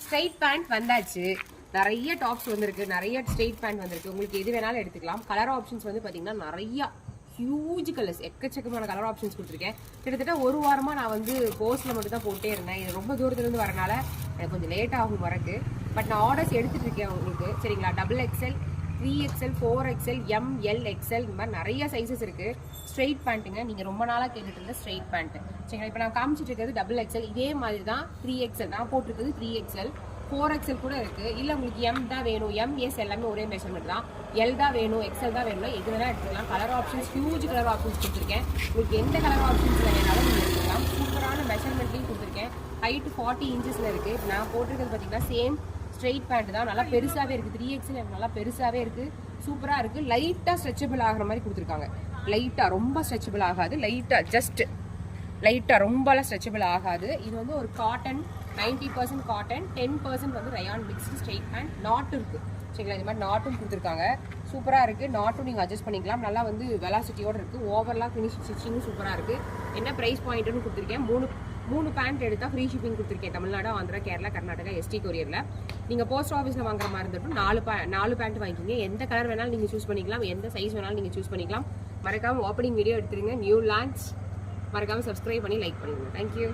Straight pant வந்தாச்சு. நிறைய tops வந்திருக்கு, நிறைய ஸ்ட்ரைட் பேண்ட் வந்திருக்கு. உங்களுக்கு எது வேணாலும் எடுத்துக்கலாம். கலர் ஆப்ஷன்ஸ் வந்து பார்த்தீங்கன்னா நிறைய ஹியூஜ் கலர்ஸ், எக்கச்சக்கமான கலர் ஆப்ஷன்ஸ் கொடுத்துருக்கேன். கிட்டத்தட்ட ஒரு வாரமாக நான் வந்து போஸ்ட்டில் மட்டும் தான் போட்டே இருந்தேன். இது ரொம்ப தூரத்துலேருந்து வரனால எனக்கு கொஞ்சம் லேட் ஆகும் வரக்கு. பட் நான் ஆர்டர்ஸ் எடுத்துகிட்டு இருக்கேன் உங்களுக்கு. சரிங்களா? XXL, 3XL, 4XL, M, L, XL இந்த மாதிரி நிறைய சைஸஸ் இருக்குது. ஸ்ட்ரெயிட் பேண்ட்டுங்க, நீங்கள் ரொம்ப நாளாக கேட்டுட்டு இருந்த ஸ்ட்ரெயிட் பேண்ட்டு. சரிங்களா? இப்போ நான் காமிச்சிட்டு இருக்கிறது XXL. இதே மாதிரி தான் 3XL நான் போட்டிருக்கிறது. 3XL, 4XL கூட இருக்குது. இல்லை உங்களுக்கு M தான் வேணும், M, S எல்லாமே ஒரே மெஷர்மெண்ட் தான். L தான் வேணும், XL தான் வேணும்னா எது வேணால் எடுத்துக்கலாம். Colour options huge colour options கொடுத்துருக்கேன். உங்களுக்கு எந்த கலர் ஆப்ஷன்ஸில் வேணாலும் நீங்கள் எடுத்துக்கலாம். சூப்பரான மெஷர்மெண்ட்லையும் கொடுத்துருக்கேன். ஹைட்டு 40 இன்ச்சஸில் இருக்குது. நான் போட்டிருக்கிறது பார்த்தீங்கன்னா சேம் ஸ்ட்ரெயிட் பேண்ட் தான். நல்லா பெருசாகவே இருக்குது. 3XL எனக்கு நல்லா பெருசாகவே இருக்குது. சூப்பராக இருக்குது. லைட்டாக ஸ்ட்ரெச்சபிள் ஆகிற மாதிரி கொடுத்துருக்காங்க. லைட்டாக ரொம்ப ஸ்ட்ரெச்சபிள் ஆகாது, லைட்டாக ஜஸ்ட் லைட்டாக ரொம்பலாம் ஸ்ட்ரெச்சபிள் ஆகாது. இது வந்து ஒரு காட்டன், 90% காட்டன், 10% வந்து ரயான் மிக்ஸ்டு ஸ்ட்ரெயிட் பேண்ட். நாட்டு இருக்குது. சரிங்களா? இது மாதிரி நாட்டும் கொடுத்துருக்காங்க. சூப்பராக இருக்குது. நாட்டும் நீங்கள் அட்ஜஸ்ட் பண்ணிக்கலாம். நல்லா வந்து வெலாசிட்டியோடு இருக்குது. ஓவர்லாம் ஃபினிஷ் ஸ்டிச்சிங்கும் சூப்பராக இருக்குது. என்ன ப்ரைஸ் பாயிண்ட்டுன்னு கொடுத்துருக்கேன். மூணு பேண்ட் எடுத்தால் ஃப்ரீ ஷிப்பிங் கொடுத்துருக்கேன். தமிழ்நாடு, ஆந்திரா, கேரளா, கர்நாடகா, ST கொரியரில். நீங்கள் போஸ்ட் ஆஃபீஸில் வாங்குற மாதிரி இருந்துட்டும் 4 பேண்ட் வாங்கிக்கிங்க. எந்த கலர் வேணாலும் நீங்கள் சூஸ் பண்ணிக்கலாம், எந்த சைஸ் வேணாலும் நீங்கள் சூஸ் பண்ணிக்கலாம். மறக்காமல் ஓப்பனிங் வீடியோ எடுத்துருங்க. New launch. மறக்காமல் சப்ஸ்கிரைப் பண்ணி லைக் பண்ணிடுங்க. தேங்க்யூ.